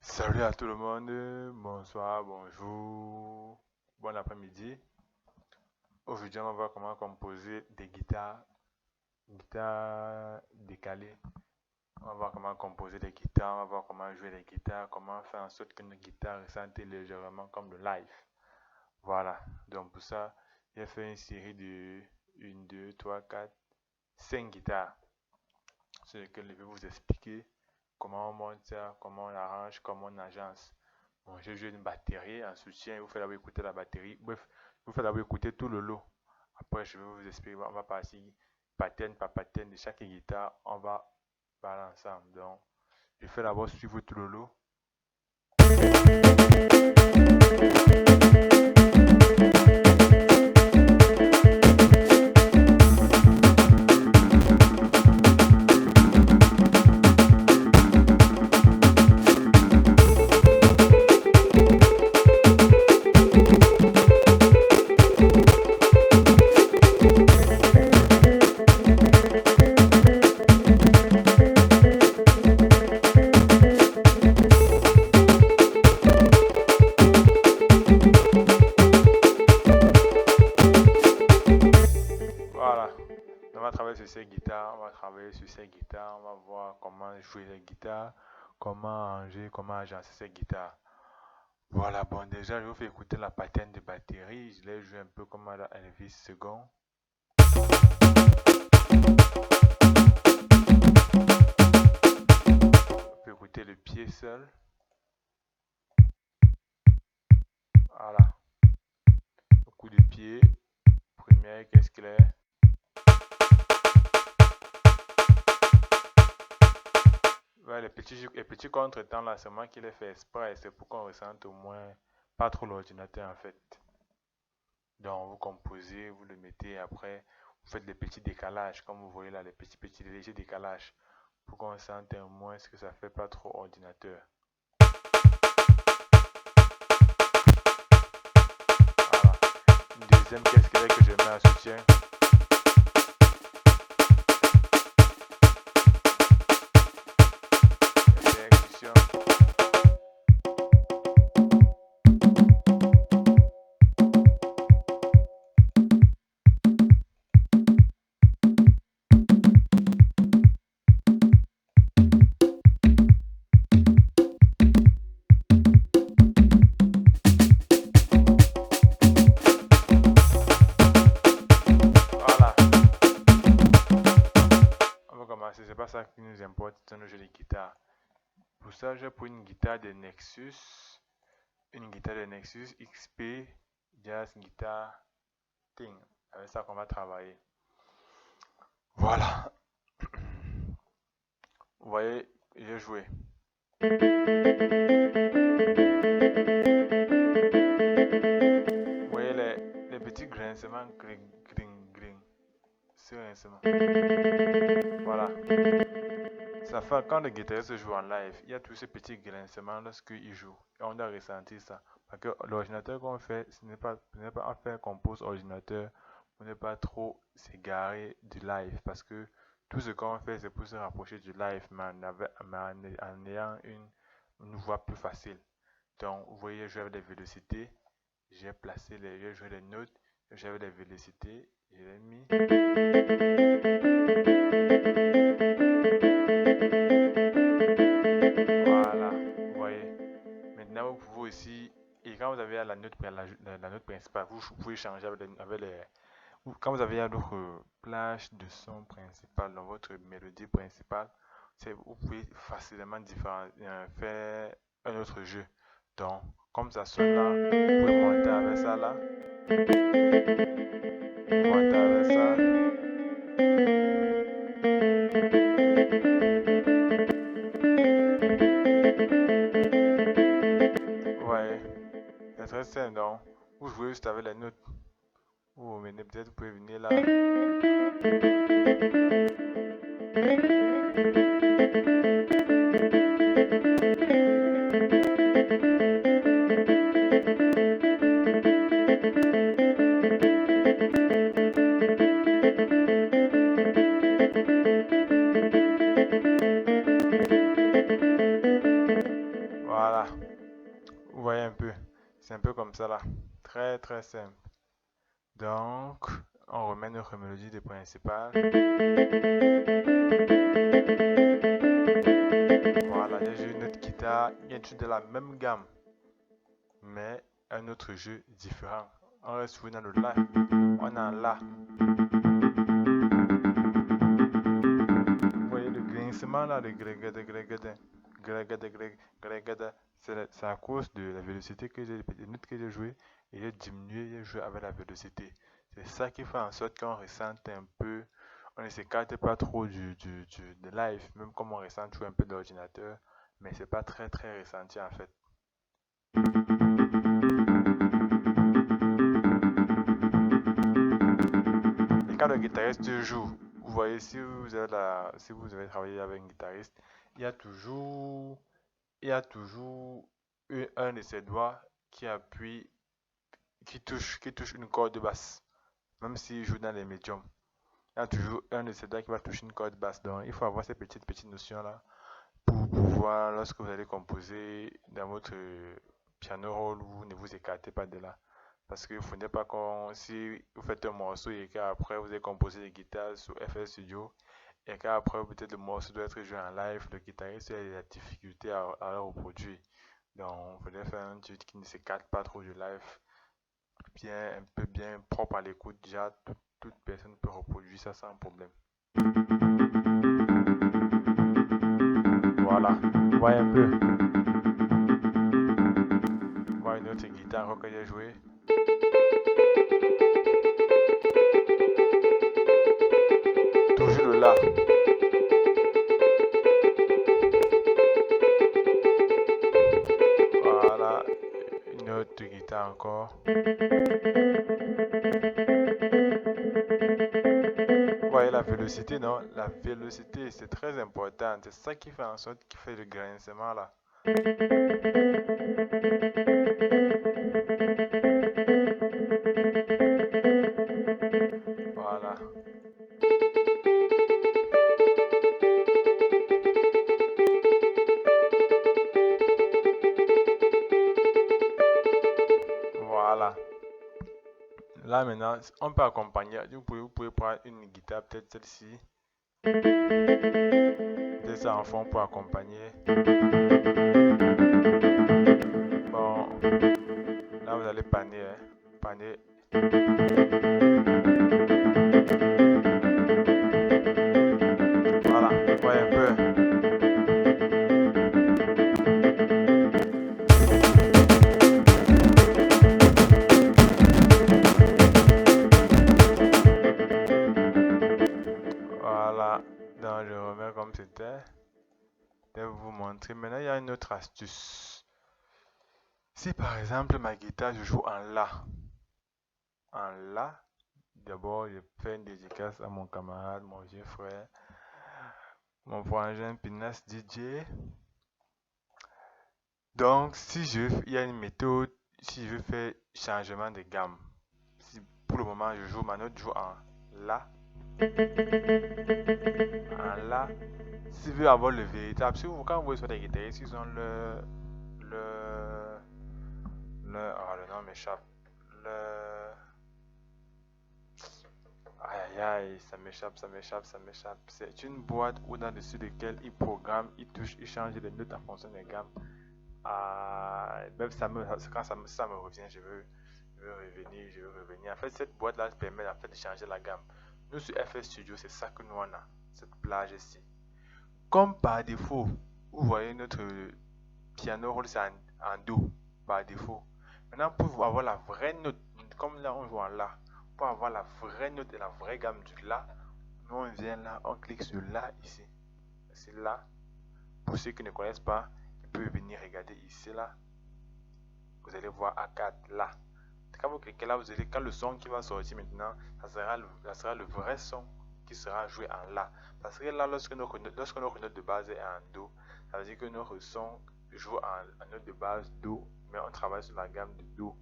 Salut à tout le monde, bonsoir, bonjour, bon après-midi. Aujourd'hui, on va voir comment composer des guitares décalées. On va voir comment composer des guitares, on va voir comment jouer les guitares, comment faire en sorte qu'une guitare ressente légèrement comme le live. Voilà, donc pour ça, j'ai fait une série de 1, 2, 3, 4, 5 guitares sur lesquelles je vais vous expliquer comment on monte ça, comment on arrange, comment on agence. Bon, j'ai joué une batterie en soutien, il vous fait d'abord écouter la batterie. Bref, il vous fait d'abord écouter tout le lot. Après, je vais vous expliquer, on va passer pattern par pattern de chaque guitare, on va parler ensemble. Donc, je fais d'abord suivre tout le lot. Voilà, on va travailler sur ces guitares, on va travailler sur ces guitares, on va voir comment jouer les guitares, comment arranger, comment agencer ces guitares. Voilà, bon, déjà, je vous fais écouter la pattern de batterie. Je l'ai joué un peu comme à la Elvis second. On peut écouter le pied seul. Voilà, le coup de pied. Première, qu'est-ce qu'il est? Ouais, les petits contretemps là, c'est moi qui les fais exprès. C'est pour qu'on ressente au moins pas trop l'ordinateur en fait. Donc, vous composez, vous le mettez après. Vous faites des petits décalages, comme vous voyez là, les petits légers décalages. Pour qu'on sente au moins ce que ça fait pas trop ordinateur. Voilà. Une deuxième, qu'est-ce qu'il est que je mets en soutien? Exécution. Voilà. On va commencer. C'est pas ça qui nous importe dans le jeu de guitare. Pour ça, j'ai pris une guitare de Nexus. Une guitare de Nexus XP Jazz Guitar Thing. Avec ça qu'on va travailler. Voilà. Vous voyez, j'ai joué. Vous voyez les petits grincements, gring, gring, gring. C'est grincement. Voilà. Ça fait quand le guitariste joue en live, il y a tous ces petits grincements lorsqu'il joue. Et on doit ressentir ça. Parce que l'ordinateur qu'on fait, ce n'est pas en fait compose ordinateur pour ne pas trop s'égarer du live. Parce que tout ce qu'on fait, c'est pour se rapprocher du live, mais en ayant une voix plus facile. Donc, vous voyez, je vais avec des vélocités. J'ai joué les notes. J'avais des vélocités. Je l'ai mis. Voilà, vous voyez. Maintenant, vous pouvez aussi, et quand vous avez la note principale, vous pouvez changer quand vous avez votre plage de son principal dans votre mélodie principale, vous pouvez facilement faire un autre jeu. Donc, comme ça sonne là, vous pouvez monter avec ça là, monter avec ça. Ouais, c'est très simple. Donc, vous jouez juste avec les notes. Vous venez peut-être, vous pouvez venir là. Voilà. Vous voyez un peu, c'est un peu comme ça là, très très simple. Donc, on remet notre mélodie de principale. Voilà, j'ai joué une autre guitare, il y a toujours de la même gamme, mais un autre jeu différent. On reste joué dans le La, on est en La. Vous voyez le grincement là, le grégada, grégada, grégada, grégada. C'est à cause de la vélocité que j'ai, des notes que j'ai joué et j'ai diminué, j'ai joué avec la vélocité. C'est ça qui fait en sorte qu'on ressente un peu, on ne s'écarte pas trop de live, même comme on ressent toujours un peu d'ordinateur, mais c'est pas très très ressenti en fait. Et quand le guitariste joue, vous voyez, si vous avez travaillé avec un guitariste, il y a toujours un de ses doigts qui appuie, qui touche une corde basse, même s'il joue dans les médiums. Il y a toujours un de ses doigts qui va toucher une corde basse. Donc, il faut avoir ces petites notions-là pour pouvoir, lorsque vous allez composer dans votre piano roll, vous ne vous écartez pas de là. Parce que vous ne pas si vous faites un morceau et qu'après vous avez composé des guitares sur FL Studio et qu'après peut-être le morceau doit être joué en live, le guitariste a des difficultés à le reproduire. Donc, il faudrait faire un truc qui ne s'écarte pas trop du live, un peu bien propre à l'écoute. Déjà, toute personne peut reproduire ça sans problème. Voilà, voyez un peu. Voilà une autre guitare que j'ai joué. Toujours le La. Voilà, une autre guitare encore. Vous voyez la vélocité, non? La vélocité, c'est très important. C'est ça qui fait en sorte qu'il fait le grincement là. Voilà. Voilà. Là maintenant, on peut accompagner. Vous pouvez prendre une guitare, peut-être celle-ci. Peut-être ça en fond pour accompagner. Bon, là vous allez paner, hein. Paner. Voilà, voyez un peu. Voilà, donc je remets comme c'était. Je vais vous montrer. Maintenant, il y a une autre astuce. Si par exemple ma guitare, je joue en La. En La, d'abord, je fais une dédicace à mon camarade, mon vieux frère, mon frangin Pinas DJ. Donc, il y a une méthode, si je veux faire changement de gamme. Si pour le moment, je joue ma note, je joue en La. En La. Si je veux avoir le véritable, quand vous voyez sur les guitaristes, ils ont le nom m'échappe. Aïe aïe, ça m'échappe. C'est une boîte où dans-dessus laquelle ils programment, ils touchent, ils changent les notes en fonction des gammes. Même quand ça me revient, je veux revenir. En fait, cette boîte-là permet en fait de changer la gamme. Nous sur FL Studio, c'est ça que nous on a, cette plage ici. Comme par défaut, vous voyez notre piano roll, c'est en Do, par défaut. Maintenant, pour avoir la vraie note, comme là on joue en La, pour avoir la vraie note et la vraie gamme du La, nous on vient là, on clique sur La ici. C'est là. Pour ceux qui ne connaissent pas, ils peuvent venir regarder ici là. Vous allez voir A4 là. Quand vous cliquez là, quand le son qui va sortir maintenant, ça sera le vrai son qui sera joué en La. Parce que là, lorsque notre note de base est en Do, ça veut dire que notre son joue en note de base Do, mais on travaille sur la gamme de Do.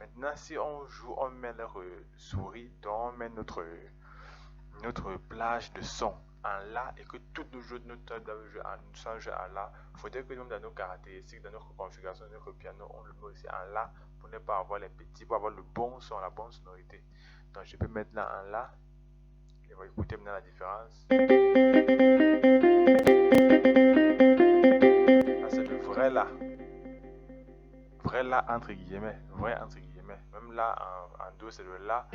Maintenant, si on joue, on met leur souris, donc on met notre plage de son. en La et que toutes nos jeux de notes doivent jouer en La, il faudrait que même dans nos caractéristiques, dans notre configuration de notre piano, on le met aussi en La pour ne pas avoir les petits, pour avoir le bon son, la bonne sonorité. Donc je peux mettre là en La et vous écoutez maintenant la différence. Là c'est le vrai La. Vrai La entre guillemets, vrai entre guillemets. Même là en Do c'est le La.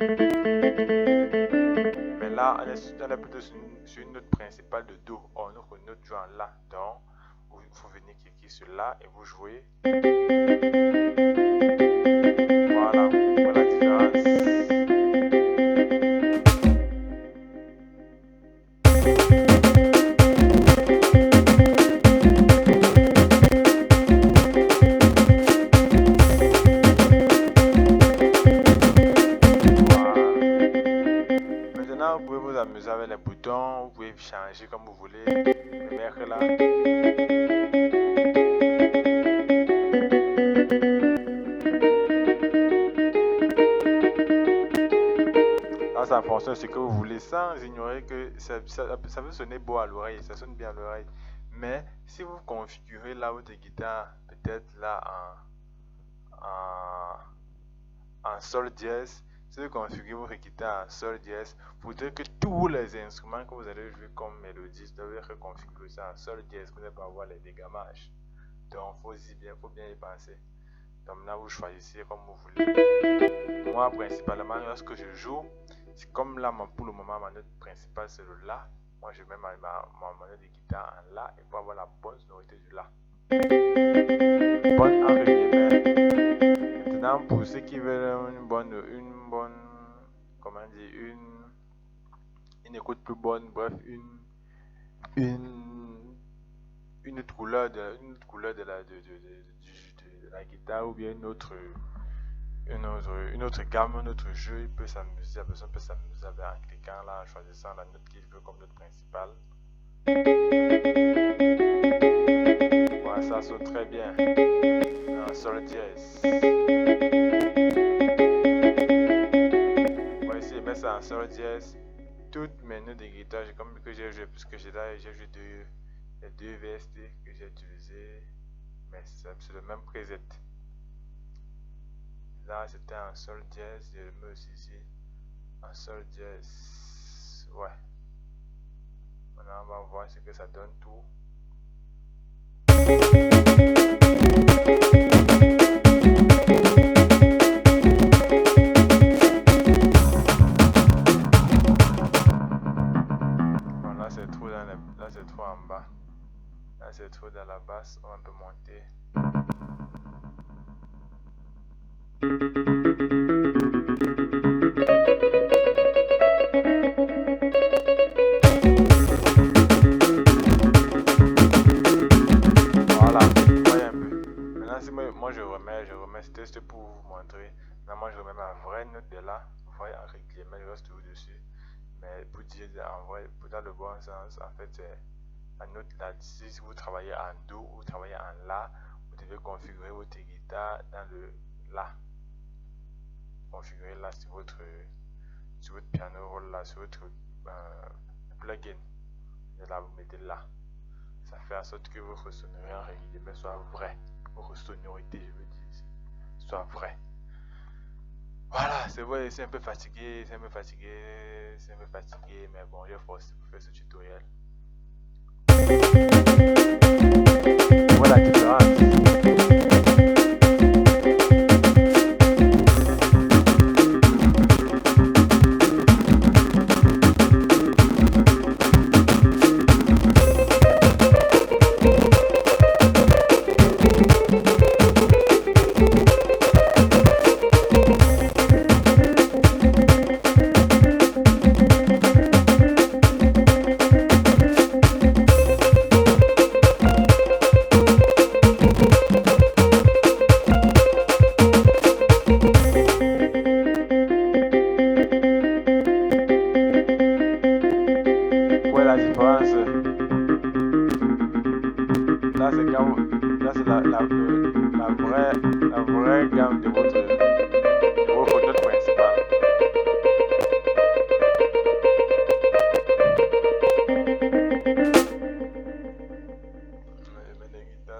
Mais là on est plutôt sur une note principale de Do. Or notre note joue en La. Donc il faut venir cliquer sur La et vous jouez. Voilà, voilà la différence. Vous pouvez vous amuser avec les boutons, vous pouvez changer comme vous voulez, le mettre là. Là, ça fonctionne ce que vous voulez sans ignorer que ça peut sonner beau à l'oreille, ça sonne bien à l'oreille. Mais si vous configurez là votre guitare, peut-être là en sol dièse, si vous configurez votre guitare en sol dièse, vous dites que tous les instruments que vous allez jouer comme mélodie doivent être configurés en sol dièse pour ne pas avoir les dégamages. Donc, il faut bien y penser. Donc, maintenant, vous choisissez comme vous voulez. Moi, principalement, lorsque je joue, c'est comme là, pour le moment, ma note principale c'est le La. Moi, je mets ma note de guitare en La et pour avoir la bonne sonorité du La. Bonne entre guillemets. Maintenant, pour ceux qui veulent une bonne comment dire, une écoute plus bonne, bref, une autre couleur de la guitare ou bien une autre gamme, un autre jeu, il peut s'amuser, la personne peut s'amuser en cliquant là, en choisissant la note qu'il veut comme note principale. Voilà, ça sonne très bien. En sol dièse. Moi ici, je mets ça en sol dièse. Toutes mes notes de guitare, comme que j'ai joué, puisque j'ai joué les deux VST que j'ai utilisé, mais c'est le même preset. Là c'était en sol dièse, je le mets aussi ici en sol dièse. Ouais. Maintenant on va voir ce que ça donne tout. Bon, là c'est trop en bas. Là c'est trop dans la basse, on va un peu monter. Voilà, voyez un peu. Maintenant si moi je remets, c'était juste pour vous montrer. Maintenant moi je remets ma vraie note de là. Vous voyez en régulièrement, je reste toujours dessus. Mais pour dire en vrai, pour dans le bon sens, en fait c'est la note là. Si vous travaillez en Do ou vous travaillez en La, vous devez configurer votre guitare dans le La. Configurer là sur votre piano roll là, sur votre plugin. Et là vous mettez là. Ça fait en sorte que votre sonorité en régulièrement soit vrai. Votre sonorité, je veux dire, soit vrai. Voilà, c'est vrai, c'est un peu fatigué, mais bon, j'ai forcé pour faire ce tutoriel. Voilà la différence. Là, c'est quand là, c'est la vraie gamme de votre note principale.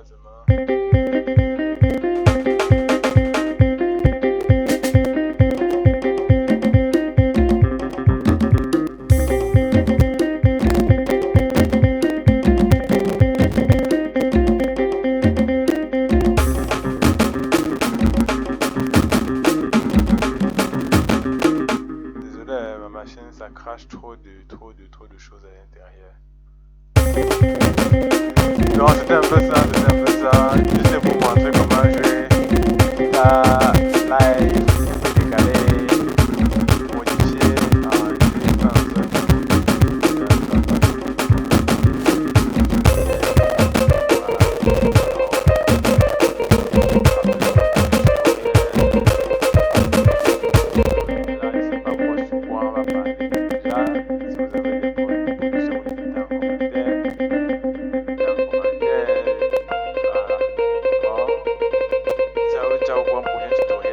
Désolé, ma machine ça crache trop de choses à l'intérieur. Non, c'était un peu ça, Juste pour montrer comment jouer la live, décaler, modifier, arranger, plein de trucs. Ciao, ciao, buon prochain tutoriel.